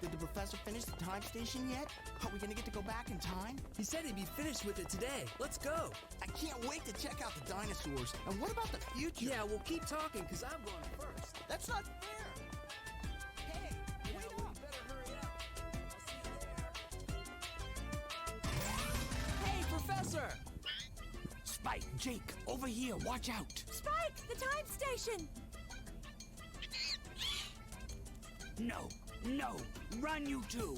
Did the professor finish the time station yet? Are we gonna get to go back in time? He said he'd be finished with it today. Let's go. I can't wait to check out the dinosaurs. And what about the future? Yeah, we'll keep talking because I'm going first. That's not fair. Hey, wait up. We better hurry up. I'll see you there. Hey, Professor! Spike, Jake, over here. Watch out. Spike, the time station! No, no. Run, you two.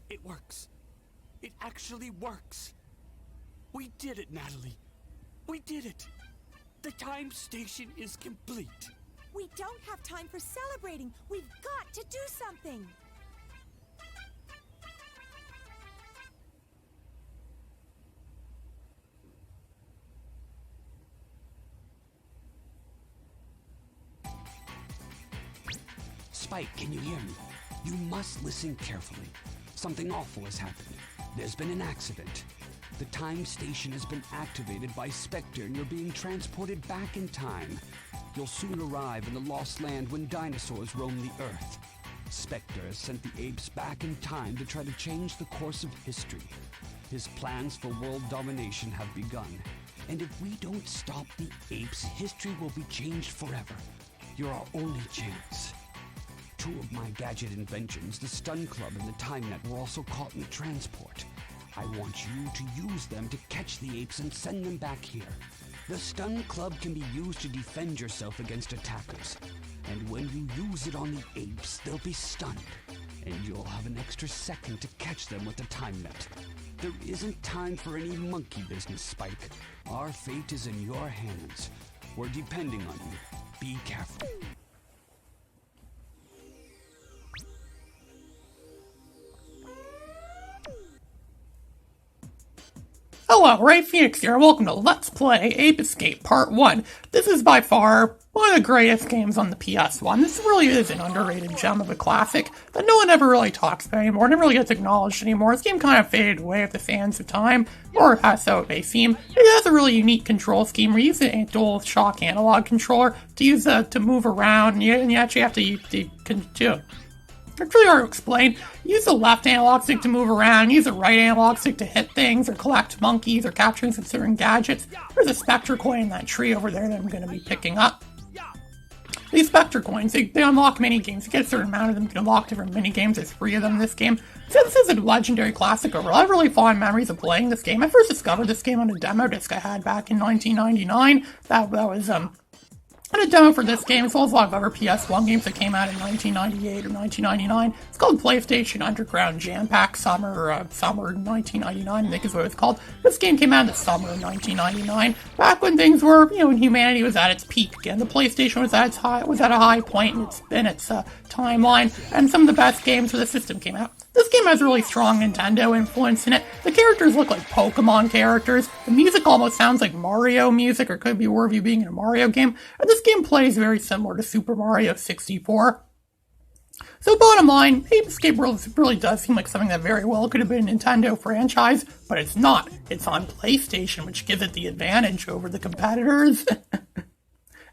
It works. It actually works. We did it, Natalie. We did it. The time station is complete. We don't have time for celebrating. We've got to do something. Spike, can you hear me? You must listen carefully. Something awful has happened. There's been an accident. The time station has been activated by Spectre and you're being transported back in time. You'll soon arrive in the lost land when dinosaurs roam the Earth. Spectre has sent the apes back in time to try to change the course of history. His plans for world domination have begun. And if we don't stop the apes, history will be changed forever. You're our only chance. Two of my gadget inventions, the Stun Club and the Time Net, were also caught in the transport. I want you to use them to catch the apes and send them back here. The Stun Club can be used to defend yourself against attackers. And when you use it on the apes, they'll be stunned. And you'll have an extra second to catch them with the Time Net. There isn't time for any monkey business, Spike. Our fate is in your hands. We're depending on you. Be careful. Hello, Ray Phoenix here, and welcome to Let's Play Ape Escape Part 1. This is by far one of the greatest games on the PS1. This really is an underrated gem of a classic that no one ever really talks about anymore, never really gets acknowledged anymore. This game kind of faded away with the sands of time, or as so it may seem. It has a really unique control scheme. We use a dual shock analog controller to use to move around, and you actually have to it's really hard to explain. Use the left analog stick to move around, use the right analog stick to hit things, or collect monkeys, or capturing some certain gadgets. There's a Spectre Coin in that tree over there that I'm going to be picking up. These Spectre Coins, they unlock mini-games. You get a certain amount of them, you can unlock different mini-games. There's 3 of them in this game. So this is a legendary classic overall. I have really fond memories of playing this game. I first discovered this game on a demo disc I had back in 1999. That was, I had a demo for this game, as well as a lot of other PS1 games that came out in 1998 or 1999. It's called PlayStation Underground Jam Pack Summer 1999, I think is what it's called. This game came out in the summer of 1999, back when things were, when humanity was at its peak again. The PlayStation was at a high point in its timeline, and some of the best games for the system came out. This game has a really strong Nintendo influence in it. The characters look like Pokemon characters. The music almost sounds like Mario music, or could be worthy of being in a Mario game. And this game plays very similar to Super Mario 64. So bottom line, Ape Escape really does seem like something that very well could have been a Nintendo franchise, but it's not. It's on PlayStation, which gives it the advantage over the competitors.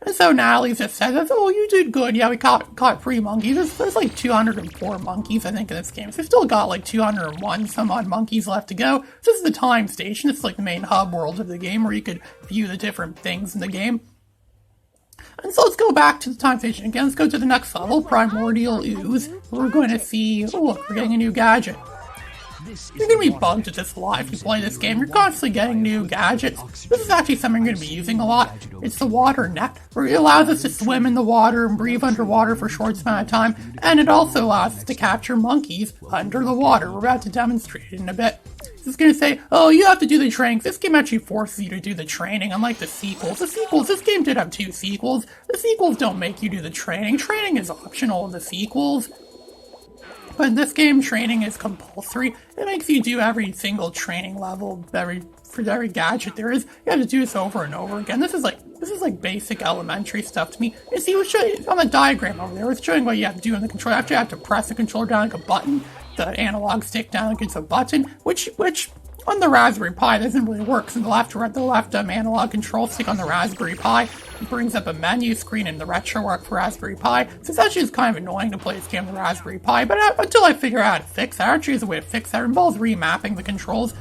And so Natalie just says, oh, you did good. Yeah, we caught 3 monkeys. There's like 204 monkeys, I think, in this game. So we've still got like 201 some odd monkeys left to go. So this is the time station. It's like the main hub world of the game where you could view the different things in the game. And so let's go back to the time station again. Let's go to the next level, Primordial Ooze. We're going to see, oh look, we're getting a new gadget. You're going to be bugged at this a lot if you play this game. You're constantly getting new gadgets. This is actually something you're going to be using a lot. It's the water net, where it allows us to swim in the water and breathe underwater for a short amount of time, and it also allows us to capture monkeys under the water. We're about to demonstrate it in a bit. This it's going to say, oh, you have to do the training. This game actually forces you to do the training, unlike the sequels. This game did have 2 sequels. The sequels don't make you do the training. Training is optional in the sequels. But in this game, training is compulsory. It makes you do every single training level, for every gadget there is. You have to do this over and over again. This is like basic elementary stuff to me. You see, on the diagram over there, it's showing what you have to do on the controller. After you have to press the controller down like a button, the analog stick down like it's a button, which on the Raspberry Pi doesn't really work. So the left analog control stick on the Raspberry Pi brings up a menu screen in the RetroArch for Raspberry Pi. So it's actually kind of annoying to play this game on the Raspberry Pi, but until I figure out how to fix that, actually there's a way to fix that. It involves remapping the controls,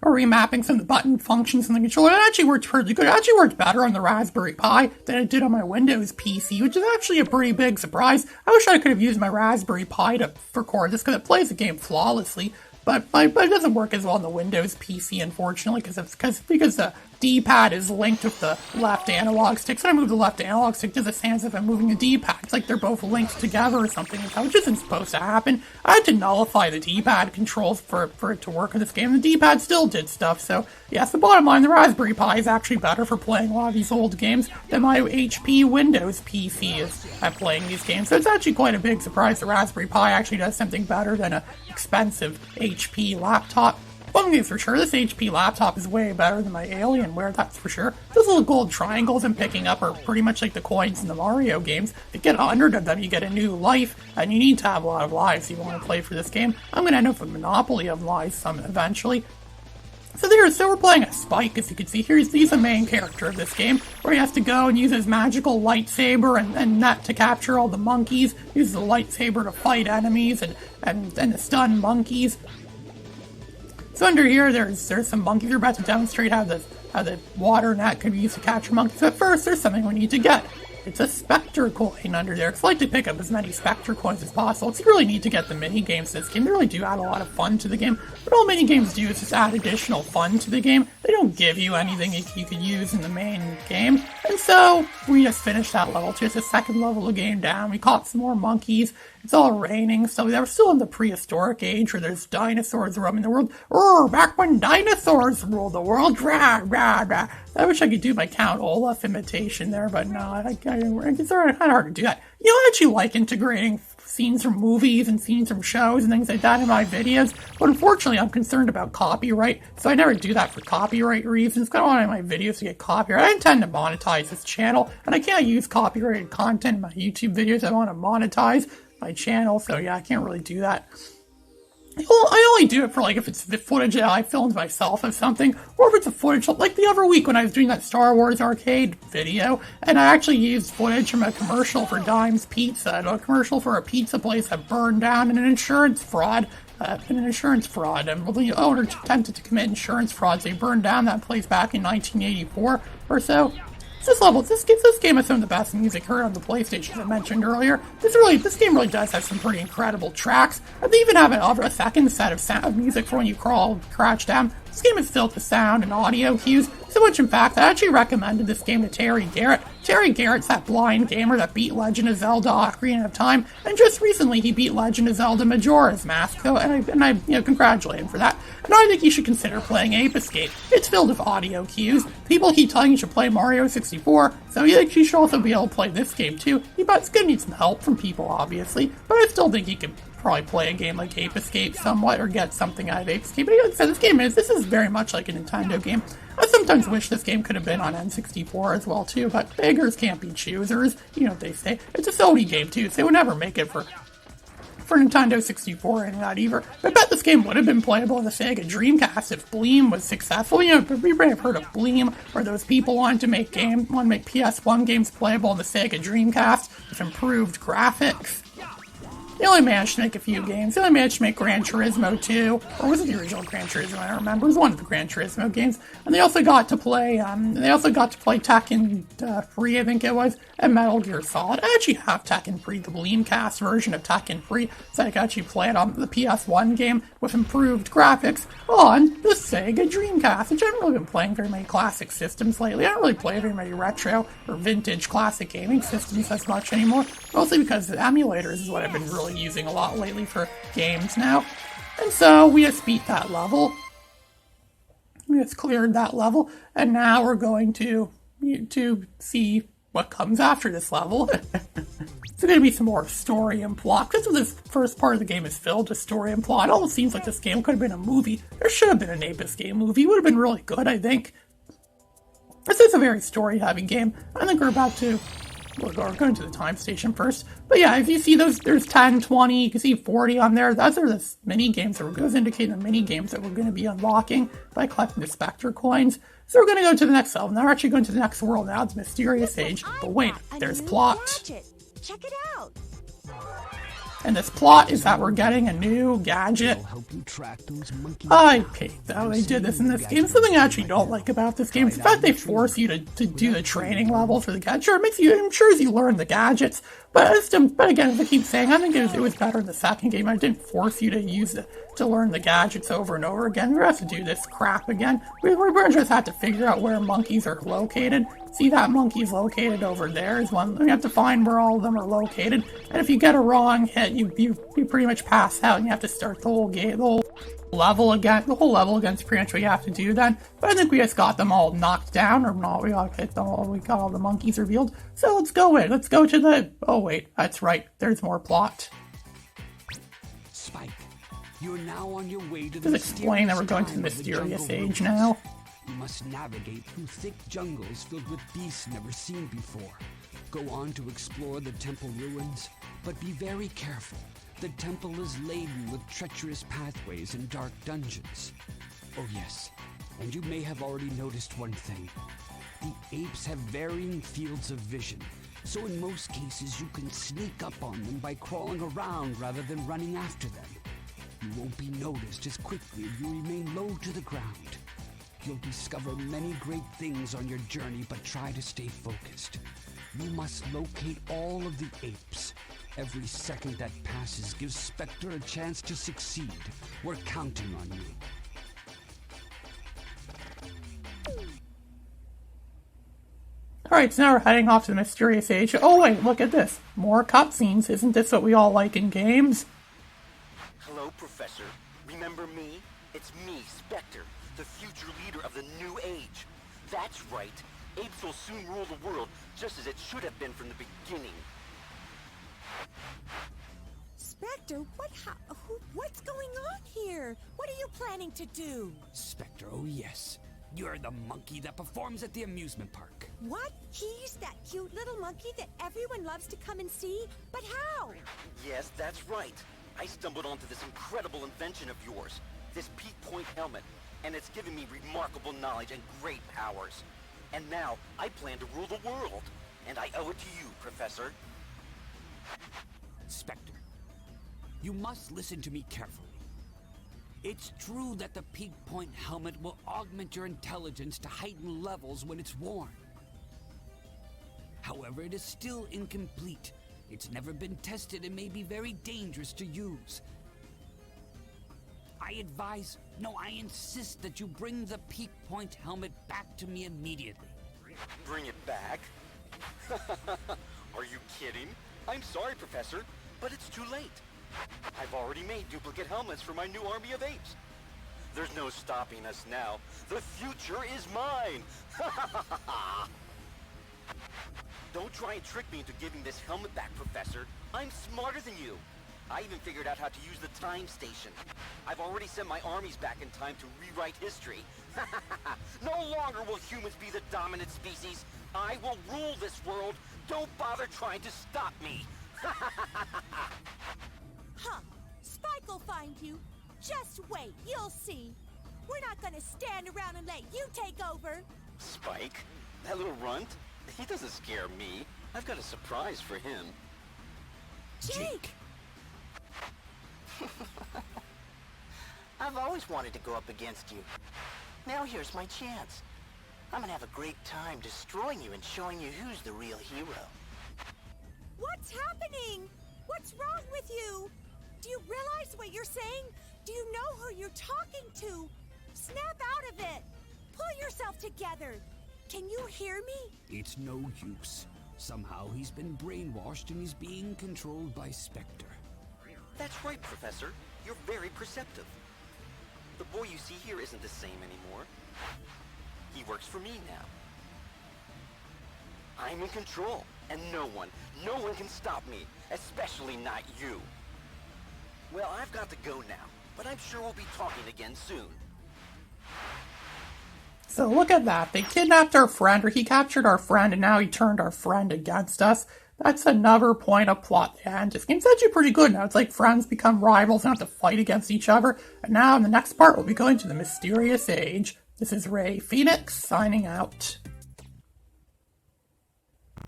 or remapping some of the button functions in the controller. It actually worked pretty good. It actually worked better on the Raspberry Pi than it did on my Windows PC, which is actually a pretty big surprise. I wish I could have used my Raspberry Pi to record this, because it plays the game flawlessly, but it doesn't work as well on the Windows PC, unfortunately, because the D-pad is linked with the left analog stick. So I move the left analog stick, does it sound as if I'm moving the D-pad. It's like they're both linked together or something like that, which isn't supposed to happen. I had to nullify the D-pad controls for it to work in this game. The D-pad still did stuff, so yes, the bottom line, the Raspberry Pi is actually better for playing a lot of these old games than my HP Windows PC is at playing these games. So it's actually quite a big surprise the Raspberry Pi actually does something better than an expensive HP laptop. One thing for sure, this HP laptop is way better than my Alienware, that's for sure. Those little gold triangles I'm picking up are pretty much like the coins in the Mario games. If you get 100 of them, you get a new life, and you need to have a lot of lives if you want to play for this game. I'm going to end up with a monopoly of lives eventually. So we're playing a Spike, as you can see here. He's the main character of this game, where he has to go and use his magical lightsaber and net to capture all the monkeys, use the lightsaber to fight enemies and to stun monkeys. So under here, there's some monkeys. We're about to demonstrate how the water net could be used to capture monkeys. But first, there's something we need to get. It's a Spectre Coin under there. Because I like to pick up as many Spectre Coins as possible. It's really neat to get the mini-games to this game. They really do add a lot of fun to the game. But all mini-games do is just add additional fun to the game. They don't give you anything you could use in the main game. And so, we just finished that level. Just a second level of game down. We caught some more monkeys. It's all raining, so we're still in the prehistoric age where there's dinosaurs roaming the world. Back when dinosaurs ruled the world. Rah, rah, rah. I wish I could do my Count Olaf imitation there, but no, it's kind of hard to do that. You know, I actually like integrating scenes from movies and scenes from shows and things like that in my videos, but unfortunately I'm concerned about copyright, so I never do that for copyright reasons. I don't want my videos to get copyright. I intend to monetize this channel, and I can't use copyrighted content in my YouTube videos. I want to monetize my channel, so yeah, I can't really do that. I only do it for, like, if it's the footage that I filmed myself of something, or if it's a footage, like the other week when I was doing that Star Wars arcade video, and I actually used footage from a commercial for Dime's Pizza, a commercial for a pizza place that burned down in an insurance fraud, and the owner attempted to commit insurance fraud, so he burned down that place back in 1984 or so. This game has some of the best music heard on the PlayStation, as I mentioned earlier. This game really does have some pretty incredible tracks. And they even have a second set of music for when you crouch down. This game is filled with sound and audio cues, so much in fact I actually recommended this game to Terry Garrett. Terry Garrett's that blind gamer that beat Legend of Zelda Ocarina of Time, and just recently he beat Legend of Zelda Majora's Mask, and I congratulate him for that. And I think you should consider playing Ape Escape. It's filled with audio cues. People keep telling you should play Mario 64, so you should also be able to play this game too. It's gonna need some help from people, obviously, but I still think you could probably play a game like Ape Escape somewhat, or get something out of Ape Escape. But like I said, this is very much like a Nintendo game. I sometimes wish this game could have been on N64 as well too, but beggars can't be choosers. You know what they say. It's a Sony game too, so they would never make it for Nintendo 64 and that either. I bet this game would have been playable on the Sega Dreamcast if Bleem was successful. You know, we may have heard of Bleem, where those people wanted to make PS1 games playable on the Sega Dreamcast with improved graphics. They only managed to make a few games. They only managed to make Gran Turismo 2, or was it the original Gran Turismo? I don't remember. It was one of the Gran Turismo games. And they also got to play Tekken 3, I think it was, and Metal Gear Solid. I actually have Tekken 3, the Bleemcast version of Tekken 3, so I could actually play it on the PS1 game with improved graphics on the Sega Dreamcast, which I haven't really been playing very many classic systems lately. I don't really play very many retro or vintage classic gaming systems as much anymore, mostly because the emulators is what I've been really using a lot lately for games now. And so we just beat that level. We just cleared that level, and now we're going to see what comes after this level. It's going to be some more story and plot. Because this first part of the game is filled with story and plot. It almost seems like this game could have been a movie. There should have been an Ape Escape movie. It would have been really good, I think. This is a very story-heavy game. I think we're going to the time station first. But yeah, if you see those, there's 10, 20, you can see 40 on there. Those are the mini games, or those indicate the mini games that we're going to be unlocking by collecting the Spectre Coins. So we're going to go to the next level. Now we're actually going to the next world. Now it's Mysterious Age. But wait, there's plot. Gadget. Check it out. And this plot is that we're getting a new gadget. I hate that they did this in this game. Something I actually don't like about this game is the fact they force you to do the training level for the gadget. Sure, it ensures you learn the gadgets, but again, as I keep saying, I think it was better in the second game. I didn't force you to learn the gadgets over and over again. We're going to have to do this crap again. We're just have to figure out where monkeys are located. See, that monkey's located over there is one. We have to find where all of them are located. And if you get a wrong hit, you pretty much pass out, and you have to start the whole game, the whole level again. The whole level again is pretty much what you have to do then. But I think we just got them all knocked down, or not. We got all the monkeys revealed. So let's go in. Let's go to the. Oh wait, that's right. There's more plot. Spike, you're now on your way to the. Just explain that we're going to the Mysterious Age now. You must navigate through thick jungles filled with beasts never seen before. Go on to explore the temple ruins, but be very careful. The temple is laden with treacherous pathways and dark dungeons. Oh yes, and you may have already noticed one thing. The apes have varying fields of vision, so in most cases you can sneak up on them by crawling around rather than running after them. You won't be noticed as quickly if you remain low to the ground. You'll discover many great things on your journey, but try to stay focused. You must locate all of the apes. Every second that passes gives Spectre a chance to succeed. We're counting on you. Alright, so now we're heading off to the Mysterious Age. Oh wait, look at this. More cutscenes. Isn't this what we all like in games? Hello, Professor. Remember me? It's me, Spectre, the future leader of the new age. That's right. Apes will soon rule the world, just as it should have been from the beginning. Spectre, what's going on here? What are you planning to do? Spectre, oh yes. You're the monkey that performs at the amusement park. What? He's that cute little monkey that everyone loves to come and see? But how? Yes, that's right. I stumbled onto this incredible invention of yours, this peak point helmet, and it's given me remarkable knowledge and great powers. And now, I plan to rule the world, and I owe it to you, Professor. Spectre, you must listen to me carefully. It's true that the peak point helmet will augment your intelligence to heighten levels when it's worn. However, it is still incomplete. It's never been tested and may be very dangerous to use. I insist that you bring the peak point helmet back to me immediately. Bring it back? Are you kidding? I'm sorry, Professor, but it's too late. I've already made duplicate helmets for my new army of apes. There's no stopping us now. The future is mine! Don't try and trick me into giving this helmet back, Professor. I'm smarter than you. I even figured out how to use the time station. I've already sent my armies back in time to rewrite history. No longer will humans be the dominant species. I will rule this world. Don't bother trying to stop me. Huh. Spike will find you. Just wait, you'll see. We're not gonna stand around and let you take over. Spike? That little runt? He doesn't scare me. I've got a surprise for him. Jake! I've always wanted to go up against you. Now here's my chance. I'm gonna have a great time destroying you and showing you who's the real hero. What's happening? What's wrong with you? Do you realize what you're saying? Do you know who you're talking to? Snap out of it! Pull yourself together! Can you hear me? It's no use. Somehow he's been brainwashed and he's being controlled by Spectre. That's right, Professor. You're very perceptive. The boy you see here isn't the same anymore. He works for me now. I'm in control, and no one can stop me, especially not you. Well, I've got to go now, but I'm sure we'll be talking again soon. So look at that. They kidnapped our friend, or he captured our friend, and now he turned our friend against us. That's another point of plot. And this game's actually pretty good now. It's like friends become rivals and have to fight against each other. And now in the next part, we'll be going to the Mysterious Age. This is Ray Phoenix signing out.